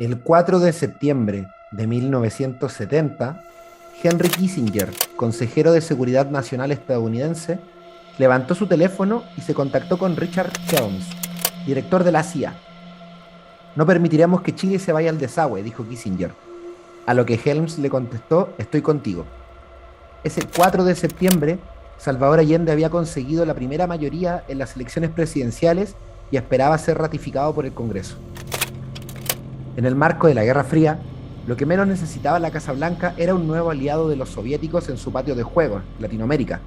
El 4 de septiembre de 1970, Henry Kissinger, consejero de Seguridad Nacional estadounidense, levantó su teléfono y se contactó con Richard Helms, director de la CIA. No permitiremos que Chile se vaya al desagüe, dijo Kissinger. A lo que Helms le contestó, estoy contigo. Ese 4 de septiembre, Salvador Allende había conseguido la primera mayoría en las elecciones presidenciales y esperaba ser ratificado por el Congreso. En el marco de la Guerra Fría, lo que menos necesitaba la Casa Blanca era un nuevo aliado de los soviéticos en su patio de juegos, Latinoamérica.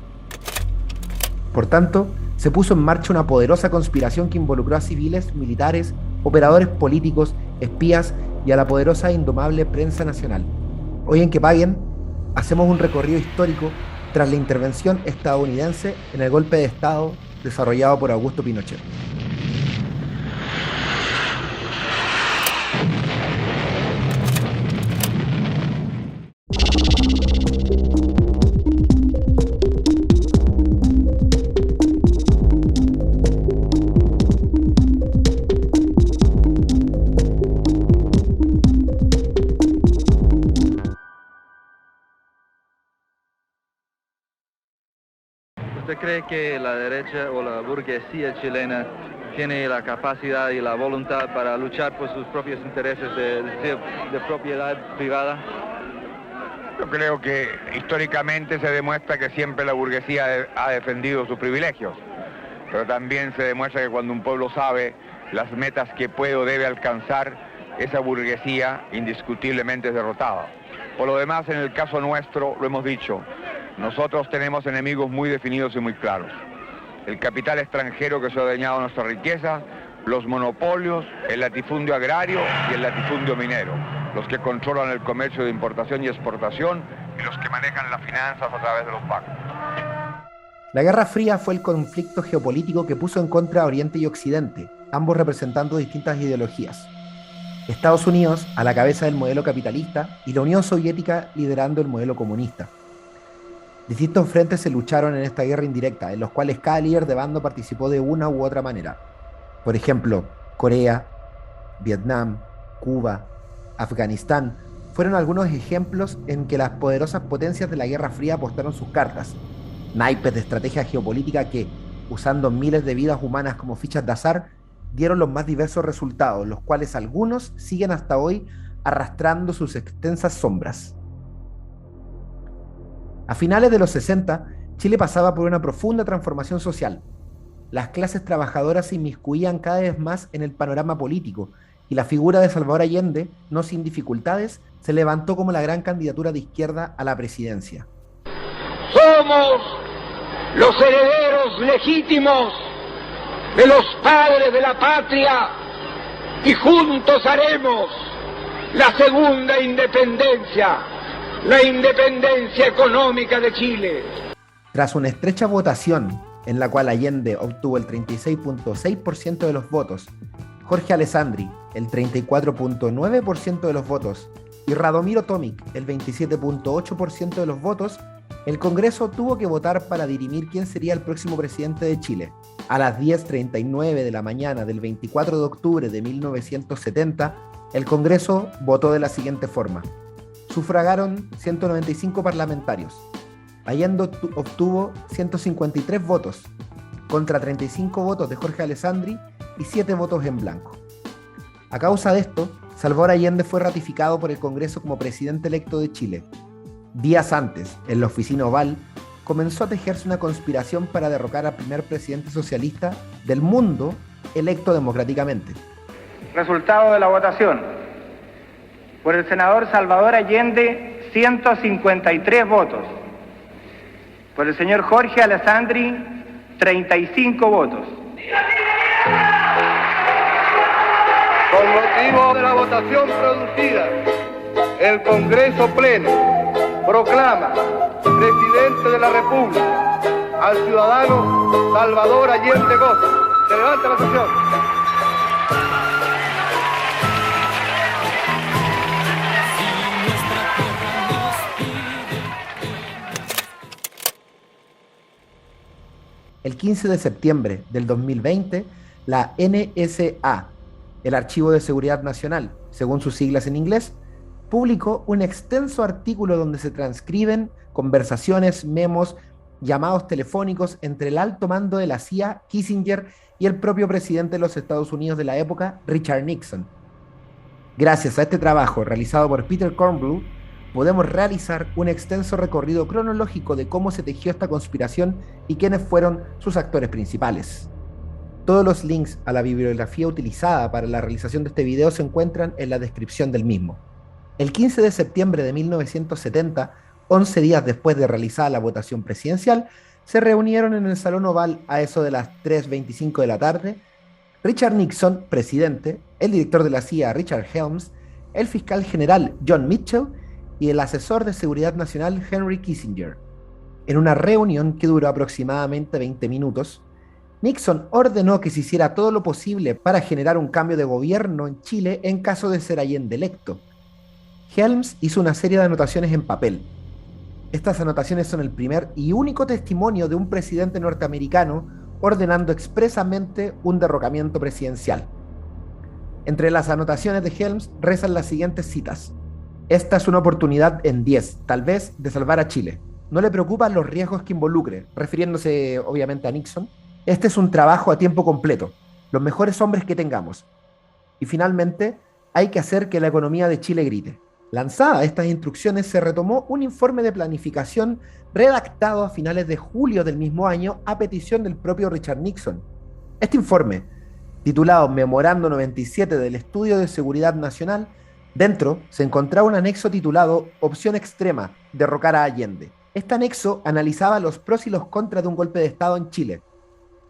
Por tanto, se puso en marcha una poderosa conspiración que involucró a civiles, militares, operadores políticos, espías y a la poderosa e indomable prensa nacional. Hoy en Que Paguen, hacemos un recorrido histórico tras la intervención estadounidense en el golpe de Estado desarrollado por Augusto Pinochet. ¿Usted cree que la derecha o la burguesía chilena tiene la capacidad y la voluntad para luchar por sus propios intereses de propiedad privada? Yo creo que históricamente se demuestra que siempre la burguesía ha defendido sus privilegios, pero también se demuestra que cuando un pueblo sabe las metas que puede o debe alcanzar, esa burguesía indiscutiblemente es derrotada. Por lo demás, en el caso nuestro, lo hemos dicho, nosotros tenemos enemigos muy definidos y muy claros. El capital extranjero que se ha dañado nuestra riqueza, los monopolios, el latifundio agrario y el latifundio minero, los que controlan el comercio de importación y exportación y los que manejan las finanzas a través de los bancos. La Guerra Fría fue el conflicto geopolítico que puso en contra a Oriente y Occidente, ambos representando distintas ideologías. Estados Unidos a la cabeza del modelo capitalista y la Unión Soviética liderando el modelo comunista. Distintos frentes se lucharon en esta guerra indirecta, en los cuales cada líder de bando participó de una u otra manera. Por ejemplo, Corea, Vietnam, Cuba, Afganistán fueron algunos ejemplos en que las poderosas potencias de la Guerra Fría apostaron sus cartas, naipes de estrategia geopolítica que, usando miles de vidas humanas como fichas de azar, dieron los más diversos resultados, los cuales algunos siguen hasta hoy arrastrando sus extensas sombras. A finales de los 60, Chile pasaba por una profunda transformación social. Las clases trabajadoras se inmiscuían cada vez más en el panorama político y la figura de Salvador Allende, no sin dificultades, se levantó como la gran candidatura de izquierda a la presidencia. Somos los herederos legítimos de los padres de la patria y juntos haremos la segunda independencia, la independencia económica de Chile. Tras una estrecha votación en la cual Allende obtuvo el 36.6% de los votos, Jorge Alessandri el 34.9% de los votos y Radomiro Tomic el 27.8% de los votos, el Congreso tuvo que votar para dirimir quién sería el próximo presidente de Chile. A las 10:39 de la mañana del 24 de octubre de 1970, el Congreso votó de la siguiente forma. Sufragaron 195 parlamentarios. Allende obtuvo 153 votos, contra 35 votos de Jorge Alessandri y 7 votos en blanco. A causa de esto, Salvador Allende fue ratificado por el Congreso como presidente electo de Chile. Días antes, en la oficina Oval, comenzó a tejerse una conspiración para derrocar al primer presidente socialista del mundo electo democráticamente. Resultado de la votación. Por el senador Salvador Allende, 153 votos. Por el señor Jorge Alessandri, 35 votos. Con motivo de la votación producida, el Congreso Pleno proclama presidente de la República al ciudadano Salvador Allende Goza. Se levanta la sesión. El 15 de septiembre del 2020, la NSA, El Archivo de Seguridad Nacional, según sus siglas en inglés, publicó un extenso artículo donde se transcriben conversaciones, memos, llamados telefónicos entre el alto mando de la CIA, Kissinger, y el propio presidente de los Estados Unidos de la época, Richard Nixon. Gracias a este trabajo realizado por Peter Kornbluh, podemos realizar un extenso recorrido cronológico de cómo se tejió esta conspiración y quiénes fueron sus actores principales. Todos los links a la bibliografía utilizada para la realización de este video se encuentran en la descripción del mismo. El 15 de septiembre de 1970, 11 días después de realizada la votación presidencial, se reunieron en el Salón Oval a eso de las 3:25 de la tarde Richard Nixon, presidente, el director de la CIA, Richard Helms, el fiscal general John Mitchell y el asesor de seguridad nacional Henry Kissinger. En una reunión que duró aproximadamente 20 minutos, Nixon ordenó que se hiciera todo lo posible para generar un cambio de gobierno en Chile en caso de ser Allende electo. Helms hizo una serie de anotaciones en papel. Estas anotaciones son el primer y único testimonio de un presidente norteamericano ordenando expresamente un derrocamiento presidencial. Entre las anotaciones de Helms rezan las siguientes citas. Esta es una oportunidad en 10, tal vez, de salvar a Chile. No le preocupan los riesgos que involucre, refiriéndose obviamente a Nixon. Este es un trabajo a tiempo completo, los mejores hombres que tengamos. Y finalmente, hay que hacer que la economía de Chile grite. Lanzadas estas instrucciones, se retomó un informe de planificación redactado a finales de julio del mismo año a petición del propio Richard Nixon. Este informe, titulado Memorando 97 del Estudio de Seguridad Nacional, dentro se encontraba un anexo titulado Opción Extrema, derrocar a Allende. Este anexo analizaba los pros y los contras de un golpe de Estado en Chile.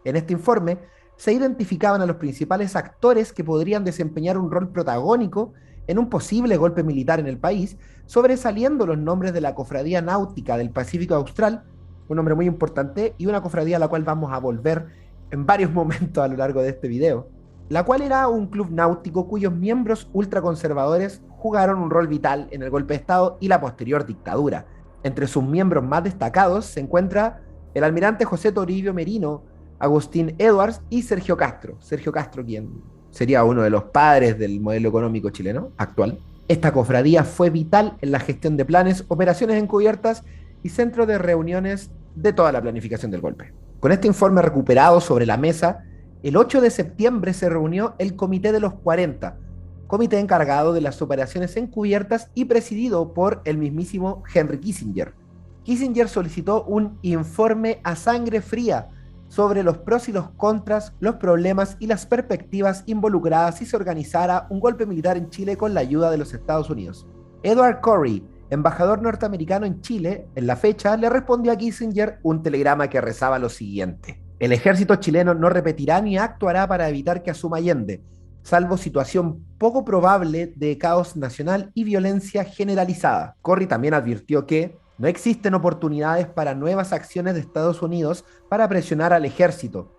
En este informe se identificaban a los principales actores que podrían desempeñar un rol protagónico en un posible golpe militar en el país, sobresaliendo los nombres de la Cofradía Náutica del Pacífico Austral, un nombre muy importante, y una cofradía a la cual vamos a volver en varios momentos a lo largo de este video, la cual era un club náutico cuyos miembros ultraconservadores jugaron un rol vital en el golpe de Estado y la posterior dictadura. Entre sus miembros más destacados se encuentra el almirante José Toribio Merino, Agustín Edwards y Sergio Castro. Sergio Castro, quien sería uno de los padres del modelo económico chileno actual. Esta cofradía fue vital en la gestión de planes, operaciones encubiertas y centro de reuniones de toda la planificación del golpe. Con este informe recuperado sobre la mesa, el 8 de septiembre se reunió el Comité de los 40, comité encargado de las operaciones encubiertas y presidido por el mismísimo Henry Kissinger. Kissinger solicitó un informe a sangre fría sobre los pros y los contras, los problemas y las perspectivas involucradas si se organizara un golpe militar en Chile con la ayuda de los Estados Unidos. Edward Corey, embajador norteamericano en Chile, en la fecha, le respondió a Kissinger un telegrama que rezaba lo siguiente: el ejército chileno no repetirá ni actuará para evitar que asuma Allende, salvo situación poco probable de caos nacional y violencia generalizada. Corey también advirtió que no existen oportunidades para nuevas acciones de Estados Unidos para presionar al ejército.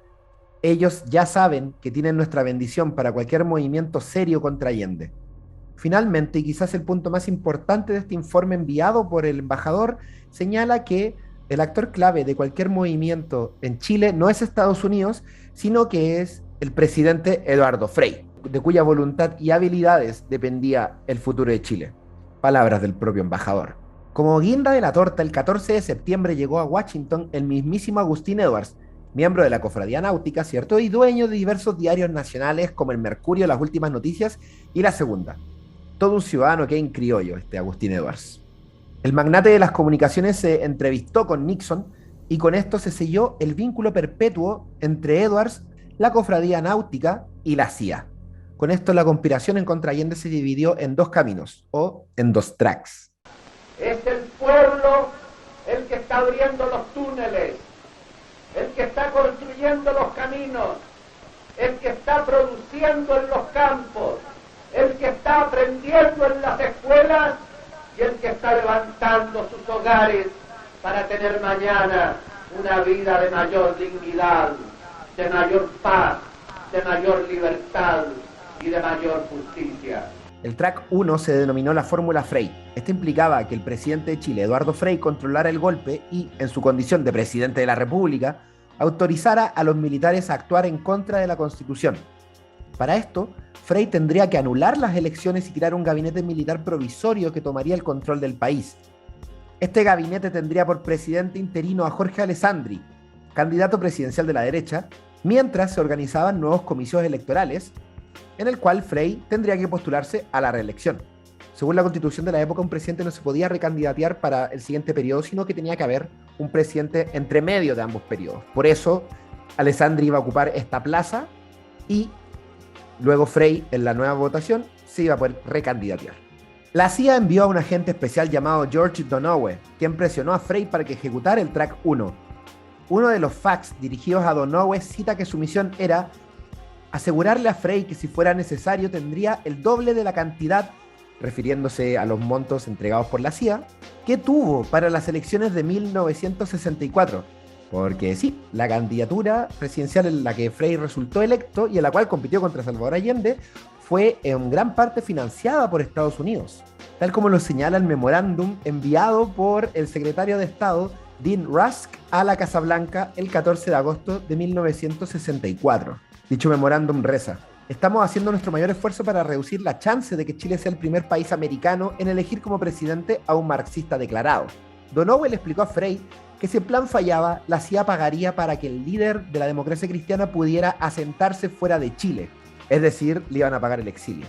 Ellos ya saben que tienen nuestra bendición para cualquier movimiento serio contra Allende. Finalmente, y quizás el punto más importante de este informe enviado por el embajador, señala que el actor clave de cualquier movimiento en Chile no es Estados Unidos, sino que es el presidente Eduardo Frei, de cuya voluntad y habilidades dependía el futuro de Chile. Palabras del propio embajador. Como guinda de la torta, el 14 de septiembre llegó a Washington el mismísimo Agustín Edwards, miembro de la Cofradía Náutica, ¿cierto? Y dueño de diversos diarios nacionales como el Mercurio, Las Últimas Noticias y La Segunda. Todo un ciudadano que en criollo, este Agustín Edwards. El magnate de las comunicaciones se entrevistó con Nixon y con esto se selló el vínculo perpetuo entre Edwards, la Cofradía Náutica y la CIA. Con esto la conspiración en contra Allende se dividió en dos caminos, o en dos tracks. Es el pueblo el que está abriendo los túneles, el que está construyendo los caminos, el que está produciendo en los campos, el que está aprendiendo en las escuelas y el que está levantando sus hogares para tener mañana una vida de mayor dignidad, de mayor paz, de mayor libertad y de mayor justicia. El track 1 se denominó la Fórmula Frei. Esto implicaba que el presidente de Chile, Eduardo Frei, controlara el golpe y, en su condición de presidente de la República, autorizara a los militares a actuar en contra de la Constitución. Para esto, Frei tendría que anular las elecciones y crear un gabinete militar provisorio que tomaría el control del país. Este gabinete tendría por presidente interino a Jorge Alessandri, candidato presidencial de la derecha, mientras se organizaban nuevos comicios electorales, en el cual Frei tendría que postularse a la reelección. Según la constitución de la época, un presidente no se podía recandidatear para el siguiente periodo, sino que tenía que haber un presidente entre medio de ambos periodos. Por eso, Alessandri iba a ocupar esta plaza y luego Frei, en la nueva votación, se iba a poder recandidatear. La CIA envió a un agente especial llamado George Donoghue, quien presionó a Frei para que ejecutara el Track 1. Uno de los fax dirigidos a Donoghue cita que su misión era asegurarle a Frei que si fuera necesario tendría el doble de la cantidad, refiriéndose a los montos entregados por la CIA, que tuvo para las elecciones de 1964. Porque sí, la candidatura presidencial en la que Frei resultó electo y en la cual compitió contra Salvador Allende fue en gran parte financiada por Estados Unidos, tal como lo señala el memorándum enviado por el secretario de Estado Dean Rusk a la Casa Blanca el 14 de agosto de 1964. Dicho memorándum reza: estamos haciendo nuestro mayor esfuerzo para reducir la chance de que Chile sea el primer país americano en elegir como presidente a un marxista declarado. Donoghue le explicó a Frei que si el plan fallaba, la CIA pagaría para que el líder de la democracia cristiana pudiera asentarse fuera de Chile, es decir, le iban a pagar el exilio.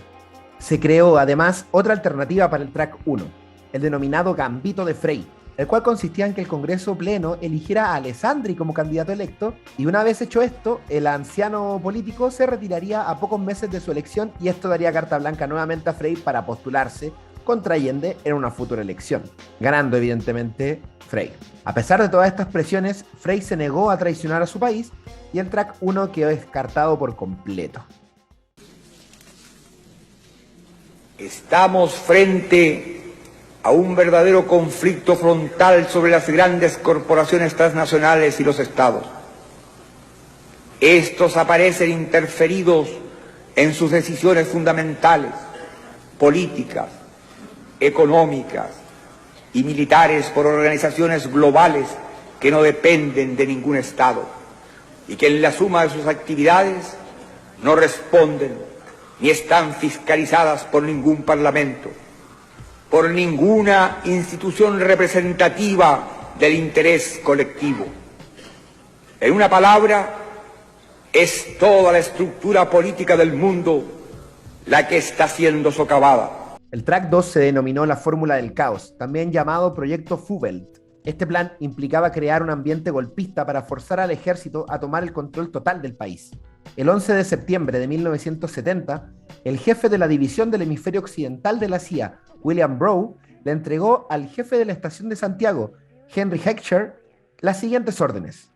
Se creó además otra alternativa para el Track 1, el denominado Gambito de Frei, el cual consistía en que el Congreso Pleno eligiera a Alessandri como candidato electo, y una vez hecho esto, el anciano político se retiraría a pocos meses de su elección y esto daría carta blanca nuevamente a Frei para postularse contra Allende en una futura elección, ganando evidentemente Frei. A pesar de todas estas presiones, Frei se negó a traicionar a su país y el Track 1 quedó descartado por completo. Estamos frente a un verdadero conflicto frontal sobre las grandes corporaciones transnacionales y los estados. Estos aparecen interferidos en sus decisiones fundamentales, políticas, económicas y militares por organizaciones globales que no dependen de ningún estado y que en la suma de sus actividades no responden ni están fiscalizadas por ningún parlamento, por ninguna institución representativa del interés colectivo. En una palabra, es toda la estructura política del mundo la que está siendo socavada. El Track 2 se denominó la Fórmula del Caos, también llamado Proyecto Fubelt. Este plan implicaba crear un ambiente golpista para forzar al ejército a tomar el control total del país. El 11 de septiembre de 1970, el jefe de la división del hemisferio occidental de la CIA, William Brough, le entregó al jefe de la estación de Santiago, Henry Heckscher, las siguientes órdenes.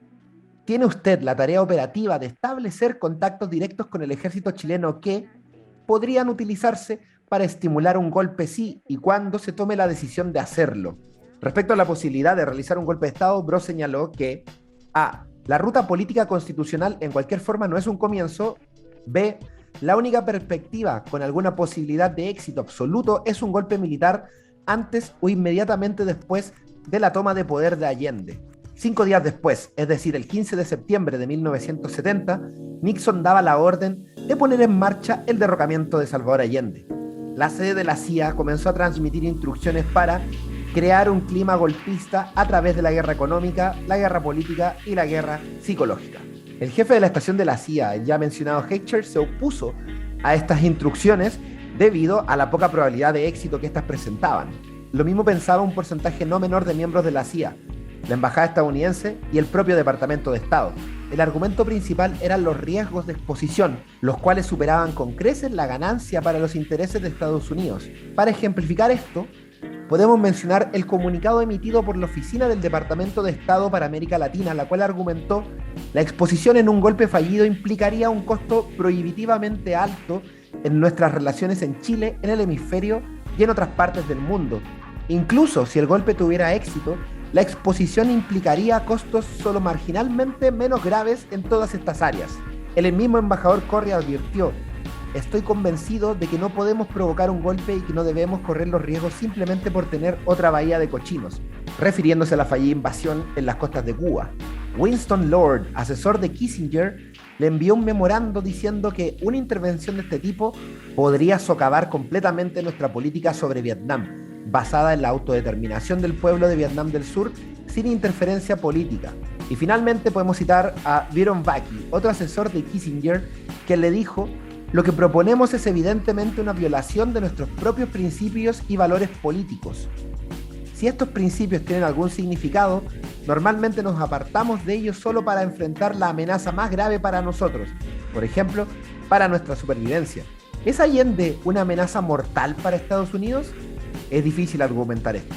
Tiene usted la tarea operativa de establecer contactos directos con el ejército chileno que podrían utilizarse para estimular un golpe si y cuando se tome la decisión de hacerlo. Respecto a la posibilidad de realizar un golpe de Estado, Brough señaló que a. La ruta política constitucional en cualquier forma no es un comienzo. B. La única perspectiva con alguna posibilidad de éxito absoluto es un golpe militar antes o inmediatamente después de la toma de poder de Allende. 5 días después, es decir, el 15 de septiembre de 1970, Nixon daba la orden de poner en marcha el derrocamiento de Salvador Allende. La sede de la CIA comenzó a transmitir instrucciones para crear un clima golpista a través de la guerra económica, la guerra política y la guerra psicológica. El jefe de la estación de la CIA, el ya mencionado Heckscher, se opuso a estas instrucciones debido a la poca probabilidad de éxito que estas presentaban. Lo mismo pensaba un porcentaje no menor de miembros de la CIA, la embajada estadounidense y el propio Departamento de Estado. El argumento principal eran los riesgos de exposición, los cuales superaban con creces la ganancia para los intereses de Estados Unidos. Para ejemplificar esto, podemos mencionar el comunicado emitido por la Oficina del Departamento de Estado para América Latina, la cual argumentó la exposición en un golpe fallido implicaría un costo prohibitivamente alto en nuestras relaciones en Chile, en el hemisferio y en otras partes del mundo. Incluso si el golpe tuviera éxito, la exposición implicaría costos solo marginalmente menos graves en todas estas áreas. El mismo embajador Correa advirtió: estoy convencido de que no podemos provocar un golpe y que no debemos correr los riesgos simplemente por tener otra bahía de cochinos, refiriéndose a la fallida invasión en las costas de Cuba. Winston Lord, asesor de Kissinger, le envió un memorando diciendo que una intervención de este tipo podría socavar completamente nuestra política sobre Vietnam, basada en la autodeterminación del pueblo de Vietnam del Sur sin interferencia política. Y finalmente podemos citar a Byron Bucky, otro asesor de Kissinger, que le dijo: lo que proponemos es evidentemente una violación de nuestros propios principios y valores políticos. Si estos principios tienen algún significado, normalmente nos apartamos de ellos solo para enfrentar la amenaza más grave para nosotros, por ejemplo, para nuestra supervivencia. ¿Es Allende una amenaza mortal para Estados Unidos? Es difícil argumentar esto.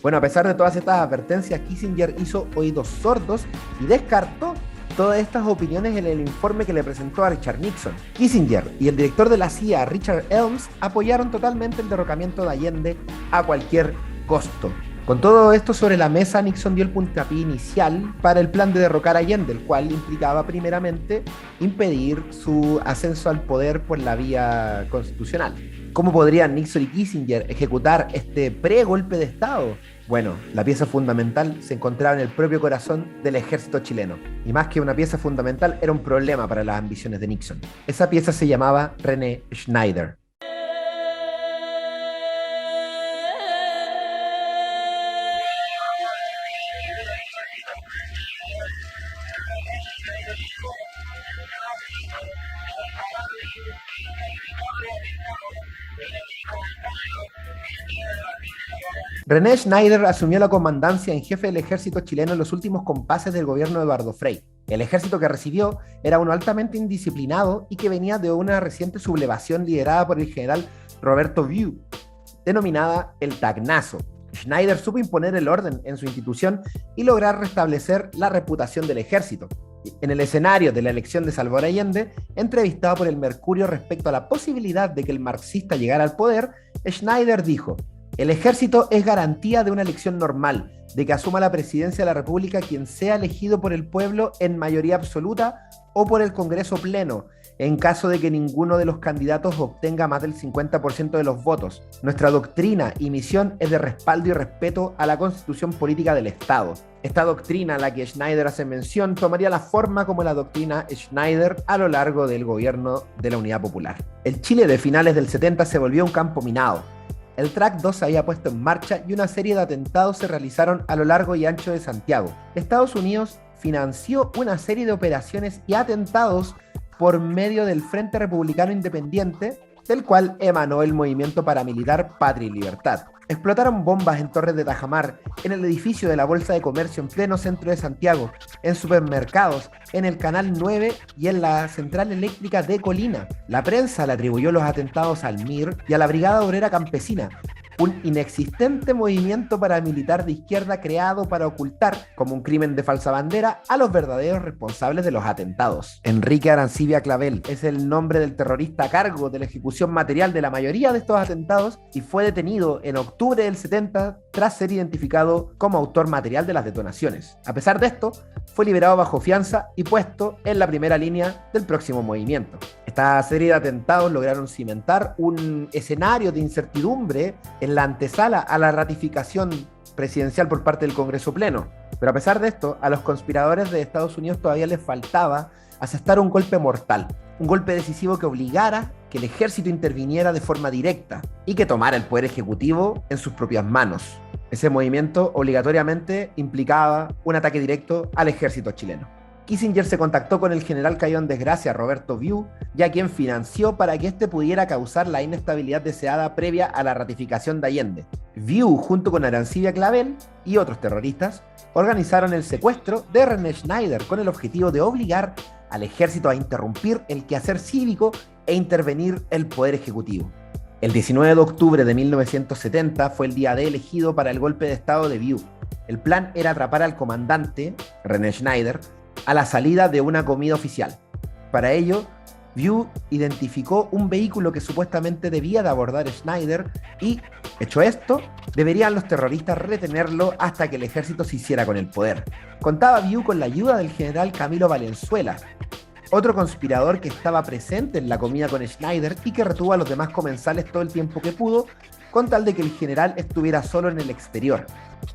Bueno, a pesar de todas estas advertencias, Kissinger hizo oídos sordos y descartó todas estas opiniones en el informe que le presentó a Richard Nixon. Kissinger y el director de la CIA, Richard Helms, apoyaron totalmente el derrocamiento de Allende a cualquier costo. Con todo esto sobre la mesa, Nixon dio el puntapié inicial para el plan de derrocar a Allende, el cual implicaba primeramente impedir su ascenso al poder por la vía constitucional. ¿Cómo podrían Nixon y Kissinger ejecutar este pre-golpe de Estado? Bueno, la pieza fundamental se encontraba en el propio corazón del ejército chileno. Y más que una pieza fundamental, era un problema para las ambiciones de Nixon. Esa pieza se llamaba René Schneider. René Schneider asumió la comandancia en jefe del ejército chileno en los últimos compases del gobierno de Eduardo Frei. El ejército que recibió era uno altamente indisciplinado y que venía de una reciente sublevación liderada por el general Roberto View, denominada el Tacnazo. Schneider supo imponer el orden en su institución y lograr restablecer la reputación del ejército. En el escenario de la elección de Salvador Allende, entrevistado por el Mercurio respecto a la posibilidad de que el marxista llegara al poder, Schneider dijo: el ejército es garantía de una elección normal, de que asuma la presidencia de la República quien sea elegido por el pueblo en mayoría absoluta o por el Congreso Pleno, en caso de que ninguno de los candidatos obtenga más del 50% de los votos. Nuestra doctrina y misión es de respaldo y respeto a la Constitución Política del Estado. Esta doctrina a la que Schneider hace mención tomaría la forma como la doctrina Schneider a lo largo del gobierno de la Unidad Popular. El Chile de finales del 70 se volvió un campo minado. El Track 2 se había puesto en marcha y una serie de atentados se realizaron a lo largo y ancho de Santiago. Estados Unidos financió una serie de operaciones y atentados por medio del Frente Republicano Independiente, del cual emanó el movimiento paramilitar Patria y Libertad. Explotaron bombas en Torres de Tajamar, en el edificio de la Bolsa de Comercio en pleno centro de Santiago, en supermercados, en el Canal 9 y en la Central Eléctrica de Colina. La prensa le atribuyó los atentados al MIR y a la Brigada Obrera Campesina, un inexistente movimiento paramilitar de izquierda creado para ocultar, como un crimen de falsa bandera, a los verdaderos responsables de los atentados. Enrique Arancibia Clavel es el nombre del terrorista a cargo de la ejecución material de la mayoría de estos atentados y fue detenido en octubre del 70 tras ser identificado como autor material de las detonaciones. A pesar de esto, fue liberado bajo fianza y puesto en la primera línea del próximo movimiento. Esta serie de atentados lograron cimentar un escenario de incertidumbre en la antesala a la ratificación presidencial por parte del Congreso Pleno. Pero a pesar de esto, a los conspiradores de Estados Unidos todavía les faltaba asestar un golpe mortal, un golpe decisivo que obligara que el ejército interviniera de forma directa y que tomara el poder ejecutivo en sus propias manos. Ese movimiento obligatoriamente implicaba un ataque directo al ejército chileno. Kissinger se contactó con el general caído en desgracia Roberto View, ya quien financió para que éste pudiera causar la inestabilidad deseada previa a la ratificación de Allende. View, junto con Arancibia Clavel y otros terroristas, organizaron el secuestro de René Schneider con el objetivo de obligar al ejército a interrumpir el quehacer cívico e intervenir el poder ejecutivo. El 19 de octubre de 1970 fue el día D elegido para el golpe de estado de View. El plan era atrapar al comandante, René Schneider, a la salida de una comida oficial. Para ello, View identificó un vehículo que supuestamente debía de abordar Schneider y, hecho esto, deberían los terroristas retenerlo hasta que el ejército se hiciera con el poder. Contaba View con la ayuda del general Camilo Valenzuela, otro conspirador que estaba presente en la comida con Schneider y que retuvo a los demás comensales todo el tiempo que pudo, con tal de que el general estuviera solo en el exterior.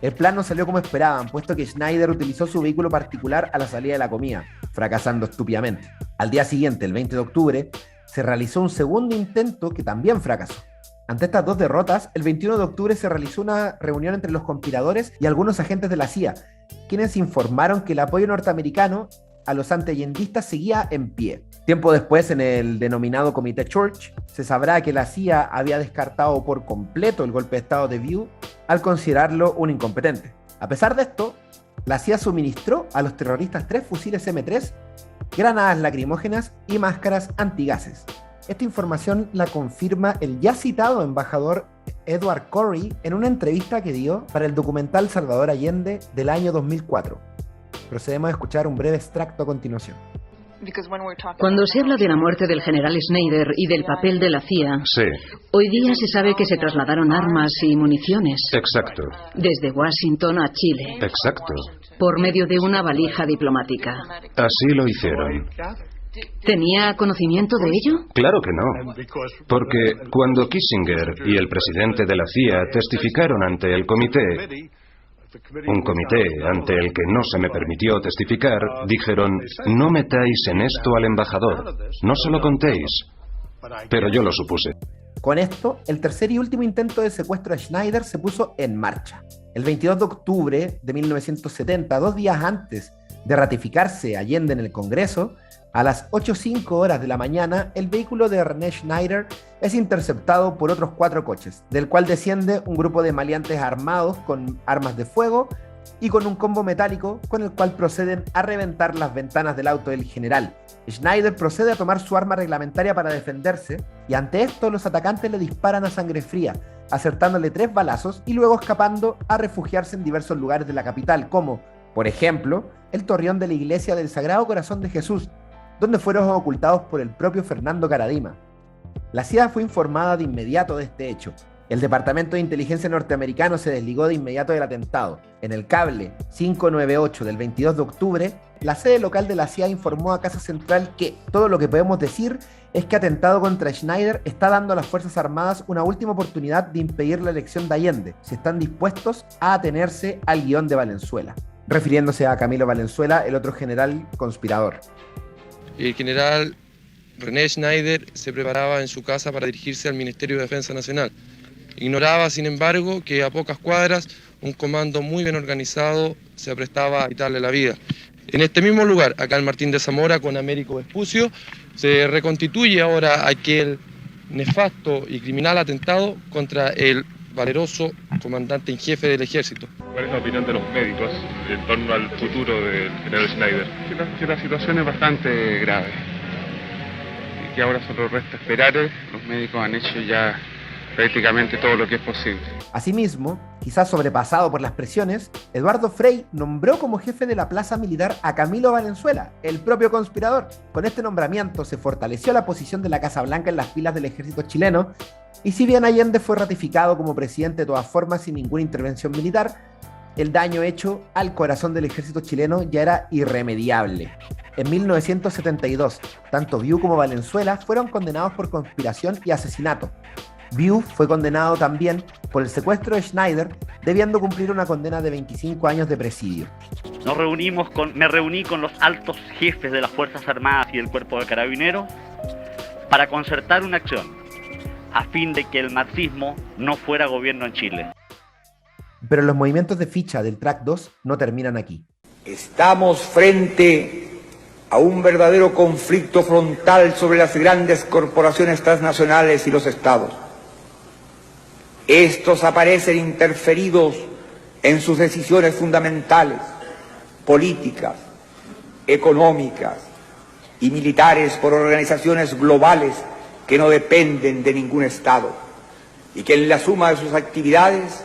El plan no salió como esperaban, puesto que Schneider utilizó su vehículo particular a la salida de la comida, fracasando estúpidamente. Al día siguiente, el 20 de octubre, se realizó un segundo intento que también fracasó. Ante estas dos derrotas, el 21 de octubre se realizó una reunión entre los conspiradores y algunos agentes de la CIA, quienes informaron que el apoyo norteamericano a los antiallendistas seguía en pie. Tiempo después, en el denominado Comité Church, se sabrá que la CIA había descartado por completo el golpe de estado de View al considerarlo un incompetente. A pesar de esto, la CIA suministró a los terroristas 3 fusiles M3, granadas lacrimógenas y máscaras antigases. Esta información la confirma el ya citado embajador Edward Corey en una entrevista que dio para el documental Salvador Allende del año 2004. Procedemos a escuchar un breve extracto a continuación. Cuando se habla de la muerte del general Schneider y del papel de la CIA, sí, hoy día se sabe que se trasladaron armas y municiones. Exacto. Desde Washington a Chile. Exacto. Por medio de una valija diplomática. Así lo hicieron. ¿Tenía conocimiento de ello? Claro que no. Porque cuando Kissinger y el presidente de la CIA testificaron ante el comité, un comité ante el que no se me permitió testificar, dijeron: no metáis en esto al embajador, no se lo contéis. Pero yo lo supuse. Con esto, el tercer y último intento de secuestro de Schneider se puso en marcha. El 22 de octubre de 1970, 2 días antes de ratificarse Allende en el Congreso, a las 8:05 de la mañana, el vehículo de René Schneider es interceptado por otros 4 coches, del cual desciende un grupo de maleantes armados con armas de fuego y con un combo metálico con el cual proceden a reventar las ventanas del auto del general. Schneider procede a tomar su arma reglamentaria para defenderse y ante esto los atacantes le disparan a sangre fría, acertándole 3 balazos y luego escapando a refugiarse en diversos lugares de la capital, como, por ejemplo, el torreón de la iglesia del Sagrado Corazón de Jesús, donde fueron ocultados por el propio Fernando Karadima. La CIA fue informada de inmediato de este hecho. El Departamento de Inteligencia norteamericano se desligó de inmediato del atentado. En el cable 598 del 22 de octubre, la sede local de la CIA informó a Casa Central que todo lo que podemos decir es que atentado contra Schneider está dando a las Fuerzas Armadas una última oportunidad de impedir la elección de Allende, si están dispuestos a atenerse al guión de Valenzuela, refiriéndose a Camilo Valenzuela, el otro general conspirador. El general René Schneider se preparaba en su casa para dirigirse al Ministerio de Defensa Nacional. Ignoraba, sin embargo, que a pocas cuadras un comando muy bien organizado se aprestaba a quitarle la vida. En este mismo lugar, acá en Martín de Zamora, con Américo Vespucio, se reconstituye ahora aquel nefasto y criminal atentado contra el valeroso comandante en jefe del ejército. ¿Cuál es la opinión de los médicos en torno al futuro del general Schneider? Que la situación es bastante grave y que ahora solo resta esperar. Los médicos han hecho ya prácticamente todo lo que es posible. Asimismo, quizás sobrepasado por las presiones, Eduardo Frei nombró como jefe de la plaza militar a Camilo Valenzuela, el propio conspirador. Con este nombramiento se fortaleció la posición de la Casa Blanca en las filas del ejército chileno, y si bien Allende fue ratificado como presidente de todas formas sin ninguna intervención militar, el daño hecho al corazón del ejército chileno ya era irremediable. En 1972, tanto View como Valenzuela fueron condenados por conspiración y asesinato. View fue condenado también por el secuestro de Schneider, debiendo cumplir una condena de 25 años de presidio. Me reuní con los altos jefes de las Fuerzas Armadas y del Cuerpo de Carabineros para concertar una acción a fin de que el marxismo no fuera gobierno en Chile. Pero los movimientos de ficha del Track 2 no terminan aquí. Estamos frente a un verdadero conflicto frontal sobre las grandes corporaciones transnacionales y los estados. Estos aparecen interferidos en sus decisiones fundamentales, políticas, económicas y militares por organizaciones globales que no dependen de ningún estado y que en la suma de sus actividades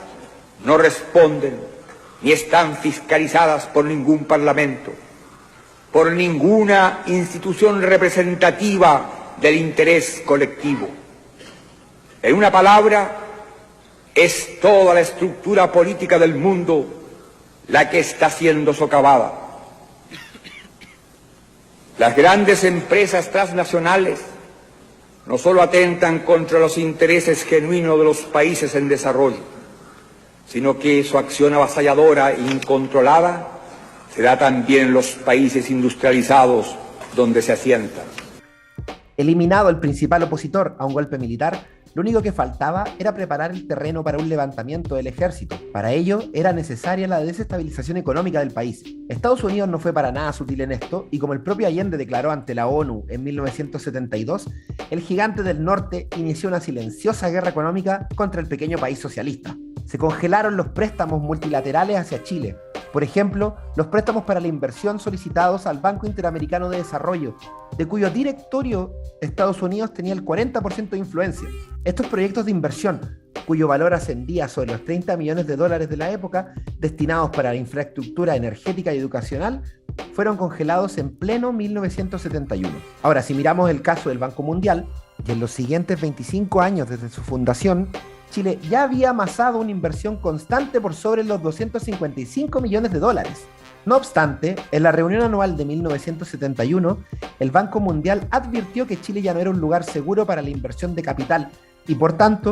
no responden ni están fiscalizadas por ningún parlamento, por ninguna institución representativa del interés colectivo. En una palabra, es toda la estructura política del mundo la que está siendo socavada. Las grandes empresas transnacionales no solo atentan contra los intereses genuinos de los países en desarrollo, sino que su acción avasalladora e incontrolada se da también en los países industrializados donde se asientan. Eliminado el principal opositor a un golpe militar, lo único que faltaba era preparar el terreno para un levantamiento del ejército. Para ello, era necesaria la desestabilización económica del país. Estados Unidos no fue para nada sutil en esto, y como el propio Allende declaró ante la ONU en 1972, el gigante del norte inició una silenciosa guerra económica contra el pequeño país socialista. Se congelaron los préstamos multilaterales hacia Chile. Por ejemplo, los préstamos para la inversión solicitados al Banco Interamericano de Desarrollo, de cuyo directorio Estados Unidos tenía el 40% de influencia. Estos proyectos de inversión, cuyo valor ascendía sobre los $30 millones de la época, destinados para la infraestructura energética y educacional, fueron congelados en pleno 1971. Ahora, si miramos el caso del Banco Mundial, y en los siguientes 25 años desde su fundación, Chile ya había amasado una inversión constante por sobre los $255 millones. No obstante, en la reunión anual de 1971, el Banco Mundial advirtió que Chile ya no era un lugar seguro para la inversión de capital y, por tanto,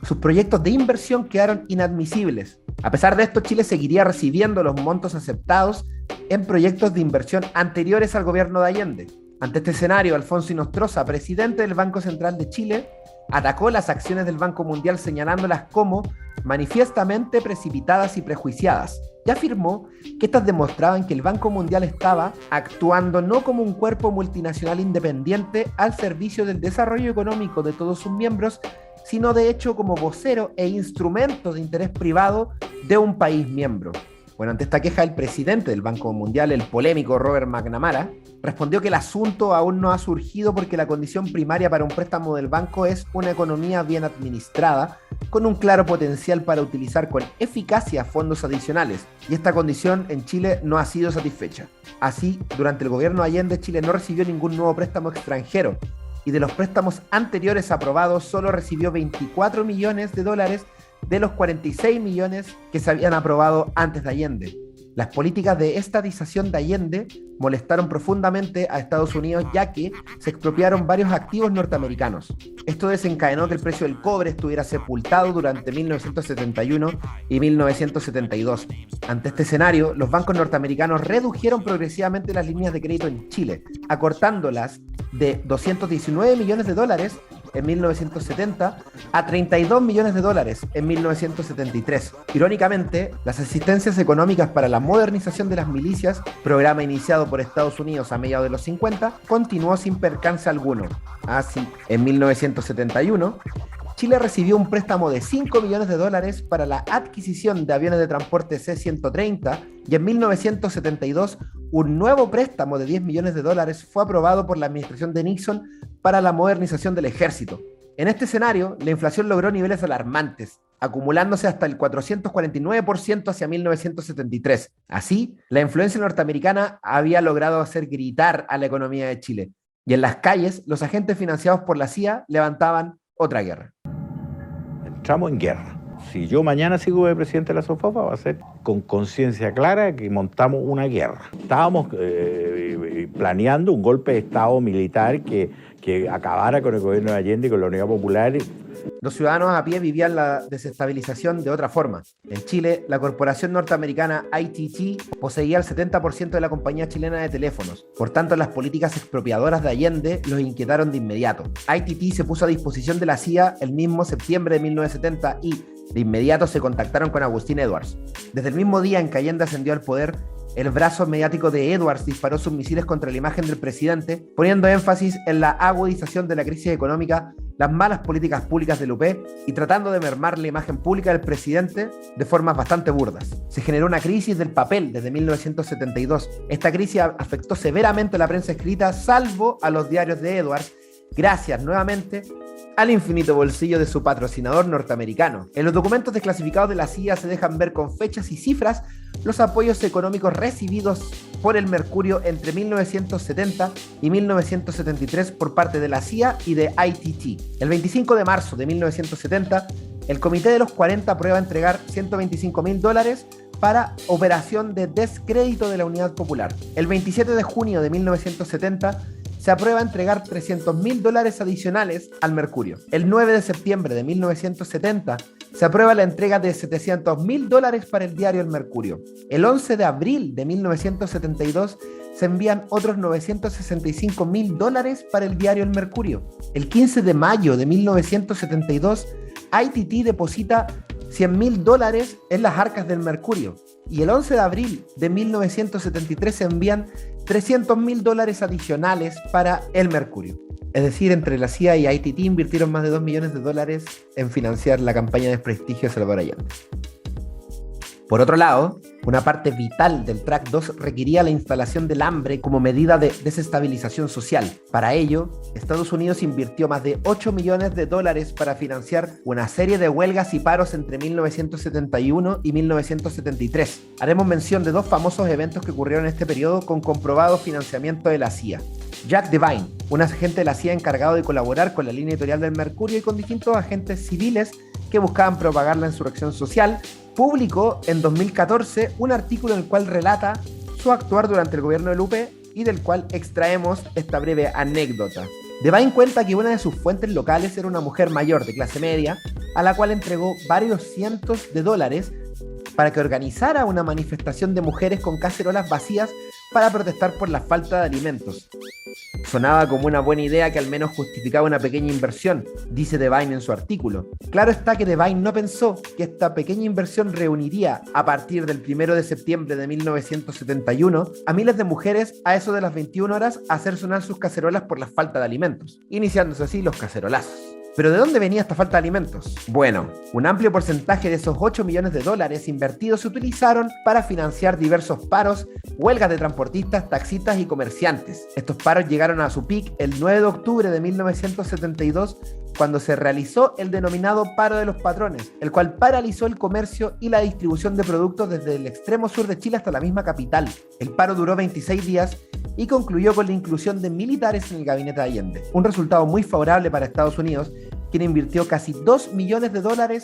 sus proyectos de inversión quedaron inadmisibles. A pesar de esto, Chile seguiría recibiendo los montos aceptados en proyectos de inversión anteriores al gobierno de Allende. Ante este escenario, Alfonso Inostroza, presidente del Banco Central de Chile, atacó las acciones del Banco Mundial señalándolas como manifiestamente precipitadas y prejuiciadas, y afirmó que estas demostraban que el Banco Mundial estaba actuando no como un cuerpo multinacional independiente al servicio del desarrollo económico de todos sus miembros, sino de hecho como vocero e instrumento de interés privado de un país miembro. Bueno, ante esta queja, el presidente del Banco Mundial, el polémico Robert McNamara, respondió que el asunto aún no ha surgido porque la condición primaria para un préstamo del banco es una economía bien administrada, con un claro potencial para utilizar con eficacia fondos adicionales, y esta condición en Chile no ha sido satisfecha. Así, durante el gobierno de Allende, Chile no recibió ningún nuevo préstamo extranjero, y de los préstamos anteriores aprobados solo recibió $24 millones de los 46 millones que se habían aprobado antes de Allende. Las políticas de estatización de Allende molestaron profundamente a Estados Unidos, ya que se expropiaron varios activos norteamericanos. Esto desencadenó que el precio del cobre estuviera sepultado durante 1971 y 1972. Ante este escenario, los bancos norteamericanos redujeron progresivamente las líneas de crédito en Chile, acortándolas de $219 millones en 1970 a $32 millones en 1973. Irónicamente, las asistencias económicas para la modernización de las milicias, programa iniciado por Estados Unidos a mediados de los 50, continuó sin percance alguno. Así, en 1971, Chile recibió un préstamo de $5 millones para la adquisición de aviones de transporte C-130, y en 1972 un nuevo préstamo de $10 millones fue aprobado por la administración de Nixon para la modernización del ejército. En este escenario, la inflación logró niveles alarmantes, acumulándose hasta el 449% hacia 1973. Así, la influencia norteamericana había logrado hacer gritar a la economía de Chile, y en las calles, los agentes financiados por la CIA levantaban otra guerra. Entramos en guerra. Si yo mañana sigo de presidente de la SOFOFA, va a ser con conciencia clara que montamos una guerra. Estábamos planeando un golpe de Estado militar que acabara con el gobierno de Allende y con la Unidad Popular. Los ciudadanos a pie vivían la desestabilización de otra forma. En Chile, la corporación norteamericana ITT poseía el 70% de la compañía chilena de teléfonos. Por tanto, las políticas expropiadoras de Allende los inquietaron de inmediato. ITT se puso a disposición de la CIA el mismo septiembre de 1970 y de inmediato se contactaron con Agustín Edwards. Desde el mismo día en que Allende ascendió al poder, el brazo mediático de Edwards disparó sus misiles contra la imagen del presidente, poniendo énfasis en la agudización de la crisis económica, las malas políticas públicas del UP y tratando de mermar la imagen pública del presidente de formas bastante burdas. Se generó una crisis del papel desde 1972. Esta crisis afectó severamente a la prensa escrita, salvo a los diarios de Edwards, gracias nuevamente al infinito bolsillo de su patrocinador norteamericano. En los documentos desclasificados de la CIA se dejan ver con fechas y cifras los apoyos económicos recibidos por el Mercurio entre 1970 y 1973 por parte de la CIA y de ITT. El 25 de marzo de 1970, el Comité de los 40 aprueba entregar $125.000 para operación de descrédito de la Unidad Popular. El 27 de junio de 1970, se aprueba entregar $300.000 adicionales al Mercurio. El 9 de septiembre de 1970 se aprueba la entrega de $700.000 para el diario El Mercurio. El 11 de abril de 1972 se envían otros $965.000 para el diario El Mercurio. El 15 de mayo de 1972, ITT deposita $100.000 en las arcas del Mercurio. Y el 11 de abril de 1973 se envían $300.000 adicionales para el Mercurio. Es decir, entre la CIA y ITT invirtieron más de $2 millones en financiar la campaña de desprestigio de Salvador Allende. Por otro lado, una parte vital del Track 2 requería la instalación del hambre como medida de desestabilización social. Para ello, Estados Unidos invirtió más de $8 millones para financiar una serie de huelgas y paros entre 1971 y 1973. Haremos mención de dos famosos eventos que ocurrieron en este periodo con comprobado financiamiento de la CIA. Jack Devine, un agente de la CIA encargado de colaborar con la línea editorial del Mercurio y con distintos agentes civiles que buscaban propagar la insurrección social, publicó en 2014 un artículo en el cual relata su actuar durante el gobierno de Lupe y del cual extraemos esta breve anécdota. Devine cuenta que una de sus fuentes locales era una mujer mayor de clase media a la cual entregó varios cientos de dólares para que organizara una manifestación de mujeres con cacerolas vacías para protestar por la falta de alimentos. Sonaba como una buena idea que al menos justificaba una pequeña inversión, dice Devine en su artículo. Claro está que Devine no pensó que esta pequeña inversión reuniría, a partir del 1 de septiembre de 1971, a miles de mujeres a eso de las 21 horas a hacer sonar sus cacerolas por la falta de alimentos, iniciándose así los cacerolazos. ¿Pero de dónde venía esta falta de alimentos? Bueno, un amplio porcentaje de esos $8 millones invertidos se utilizaron para financiar diversos paros, huelgas de transportistas, taxistas y comerciantes. Estos paros llegaron a su pic el 9 de octubre de 1972, cuando se realizó el denominado paro de los patrones, el cual paralizó el comercio y la distribución de productos desde el extremo sur de Chile hasta la misma capital. El paro duró 26 días y concluyó con la inclusión de militares en el gabinete de Allende, un resultado muy favorable para Estados Unidos, quien invirtió casi $2 millones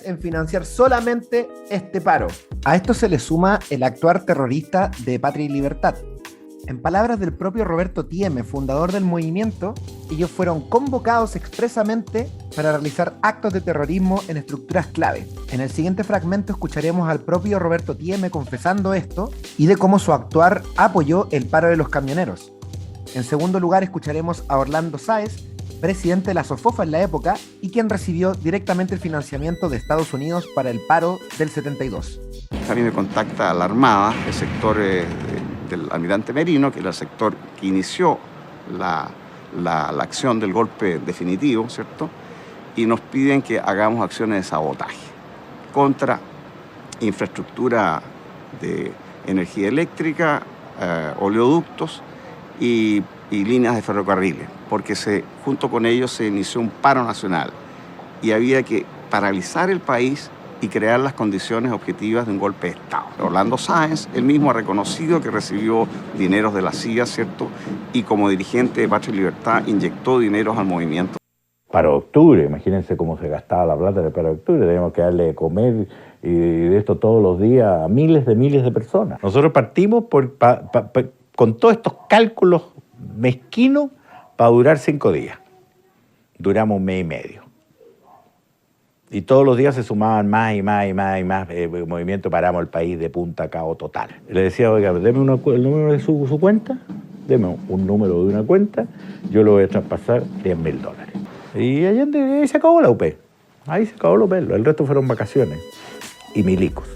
en financiar solamente este paro. A esto se le suma el actuar terrorista de Patria y Libertad. En palabras del propio Roberto Tieme, fundador del movimiento, ellos fueron convocados expresamente para realizar actos de terrorismo en estructuras clave. En el siguiente fragmento escucharemos al propio Roberto Tieme confesando esto y de cómo su actuar apoyó el paro de los camioneros. En segundo lugar escucharemos a Orlando Sáez, presidente de la SOFOFA en la época y quien recibió directamente el financiamiento de Estados Unidos para el paro del 72. A mí me contacta la Armada, el sector del almirante Merino, que era el sector que inició la acción del golpe definitivo, ¿cierto? Y nos piden que hagamos acciones de sabotaje contra infraestructura de energía eléctrica, oleoductos y líneas de ferrocarriles, porque junto con ellos se inició un paro nacional y había que paralizar el país y crear las condiciones objetivas de un golpe de Estado. Orlando Sáez, él mismo ha reconocido que recibió dineros de la CIA, ¿cierto? Y como dirigente de Patria y Libertad inyectó dineros al movimiento. Para octubre, imagínense cómo se gastaba la plata del paro de octubre, teníamos que darle de comer y de esto todos los días a miles de personas. Nosotros partimos con todos estos cálculos mezquinos para durar 5 días. Duramos 1 mes y medio. Y todos los días se sumaban más y más. El movimiento paramos el país de punta a cabo total. Le decía, oiga, deme el número de su cuenta, deme un número de una cuenta, yo lo voy a traspasar $10.000. Y ahí se acabó la UP. Ahí se acabó la UP. El resto fueron vacaciones y milicos.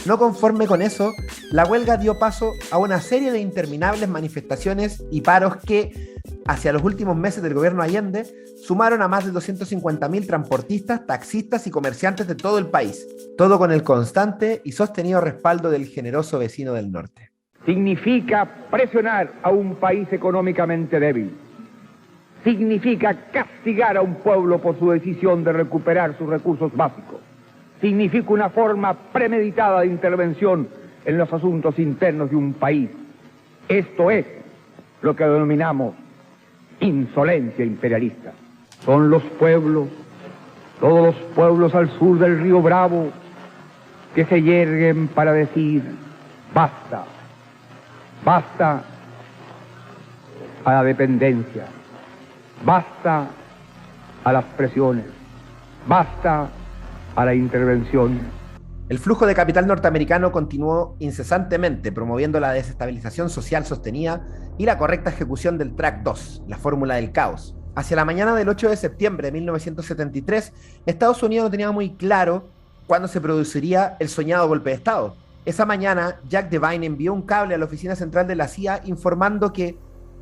No conforme con eso, la huelga dio paso a una serie de interminables manifestaciones y paros que, hacia los últimos meses del gobierno Allende, sumaron a más de 250.000 transportistas, taxistas y comerciantes de todo el país. Todo con el constante y sostenido respaldo del generoso vecino del norte. Significa presionar a un país económicamente débil. Significa castigar a un pueblo por su decisión de recuperar sus recursos básicos. Significa una forma premeditada de intervención en los asuntos internos de un país. Esto es lo que denominamos insolencia imperialista. Son los pueblos, todos los pueblos al sur del río Bravo, que se yerguen para decir basta, basta a la dependencia, Basta a las presiones, basta a la intervención. El flujo de capital norteamericano continuó incesantemente, promoviendo la desestabilización social sostenida y la correcta ejecución del Track 2, la fórmula del caos. Hacia la mañana del 8 de septiembre de 1973, Estados Unidos no tenía muy claro cuándo se produciría el soñado golpe de Estado. Esa mañana, Jack Devine envió un cable a la oficina central de la CIA informando que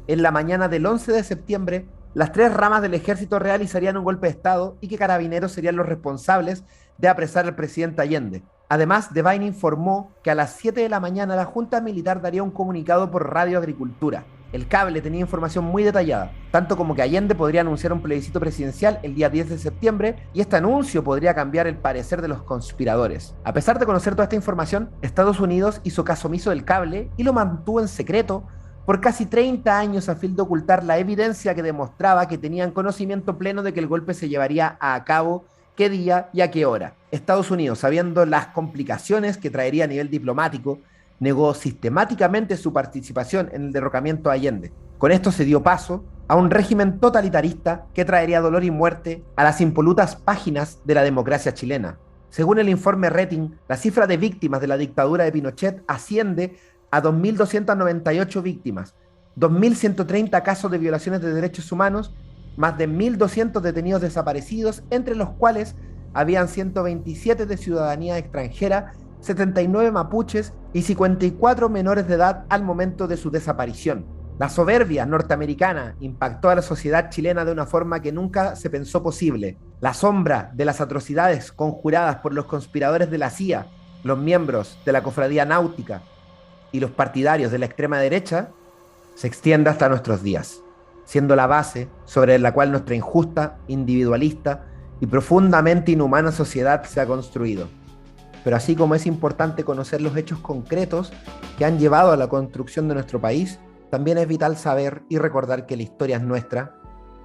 en la mañana del 11 de septiembre las 3 ramas del ejército realizarían un golpe de Estado y que Carabineros serían los responsables de apresar al presidente Allende. Además, Devine informó que a las 7 de la mañana la Junta Militar daría un comunicado por Radio Agricultura. El cable tenía información muy detallada, tanto como que Allende podría anunciar un plebiscito presidencial el día 10 de septiembre y este anuncio podría cambiar el parecer de los conspiradores. A pesar de conocer toda esta información, Estados Unidos hizo caso omiso del cable y lo mantuvo en secreto por casi 30 años a fin de ocultar la evidencia que demostraba que tenían conocimiento pleno de que el golpe se llevaría a cabo, qué día y a qué hora. Estados Unidos, sabiendo las complicaciones que traería a nivel diplomático, negó sistemáticamente su participación en el derrocamiento de Allende. Con esto se dio paso a un régimen totalitarista que traería dolor y muerte a las impolutas páginas de la democracia chilena. Según el informe Rating, la cifra de víctimas de la dictadura de Pinochet asciende a 2.298 víctimas, 2.130 casos de violaciones de derechos humanos, más de 1.200 detenidos desaparecidos, entre los cuales habían 127 de ciudadanía extranjera, 79 mapuches y 54 menores de edad al momento de su desaparición. La soberbia norteamericana impactó a la sociedad chilena de una forma que nunca se pensó posible. La sombra de las atrocidades conjuradas por los conspiradores de la CIA, los miembros de la Cofradía Náutica y los partidarios de la extrema derecha se extiende hasta nuestros días, siendo la base sobre la cual nuestra injusta, individualista y profundamente inhumana sociedad se ha construido. Pero así como es importante conocer los hechos concretos que han llevado a la construcción de nuestro país, también es vital saber y recordar que la historia es nuestra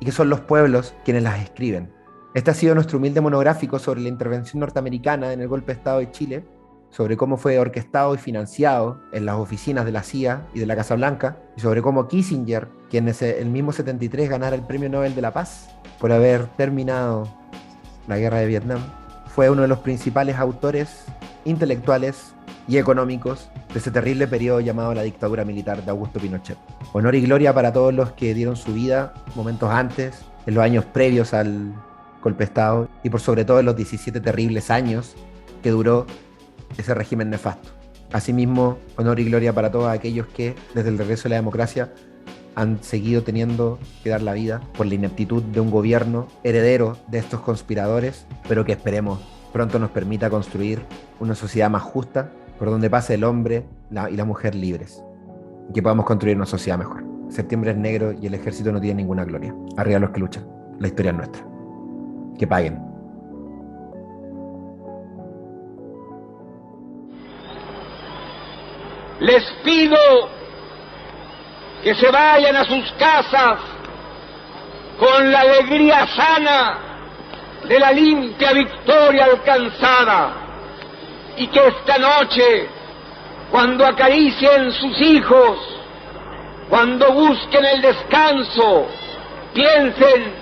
y que son los pueblos quienes las escriben. Este ha sido nuestro humilde monográfico sobre la intervención norteamericana en el golpe de Estado de Chile, sobre cómo fue orquestado y financiado en las oficinas de la CIA y de la Casa Blanca, y sobre cómo Kissinger, quien en el mismo 73 ganara el Premio Nobel de la Paz por haber terminado la guerra de Vietnam, fue uno de los principales autores intelectuales y económicos de ese terrible periodo llamado la dictadura militar de Augusto Pinochet. Honor y gloria para todos los que dieron su vida momentos antes, en los años previos al golpe de Estado, y por sobre todo en los 17 terribles años que duró ese régimen nefasto. Asimismo, honor y gloria para todos aquellos que, desde el regreso de la democracia, han seguido teniendo que dar la vida por la ineptitud de un gobierno heredero de estos conspiradores, pero que esperemos pronto nos permita construir una sociedad más justa, por donde pase el hombre y la mujer libres, y que podamos construir una sociedad mejor. Septiembre es negro y el ejército no tiene ninguna gloria. Arriba los que luchan. La historia es nuestra. Que paguen. Les pido que se vayan a sus casas con la alegría sana de la limpia victoria alcanzada, y que esta noche, cuando acaricien sus hijos, cuando busquen el descanso, piensen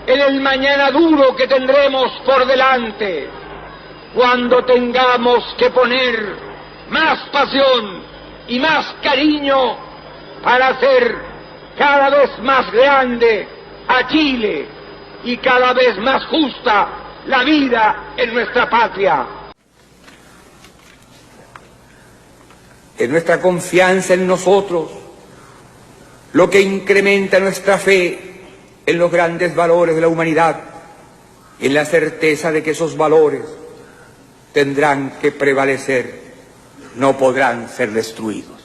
en el mañana duro que tendremos por delante, cuando tengamos que poner más pasión y más cariño para hacer cada vez más grande a Chile y cada vez más justa la vida en nuestra patria. Es nuestra confianza en nosotros lo que incrementa nuestra fe en los grandes valores de la humanidad, en la certeza de que esos valores tendrán que prevalecer, no podrán ser destruidos.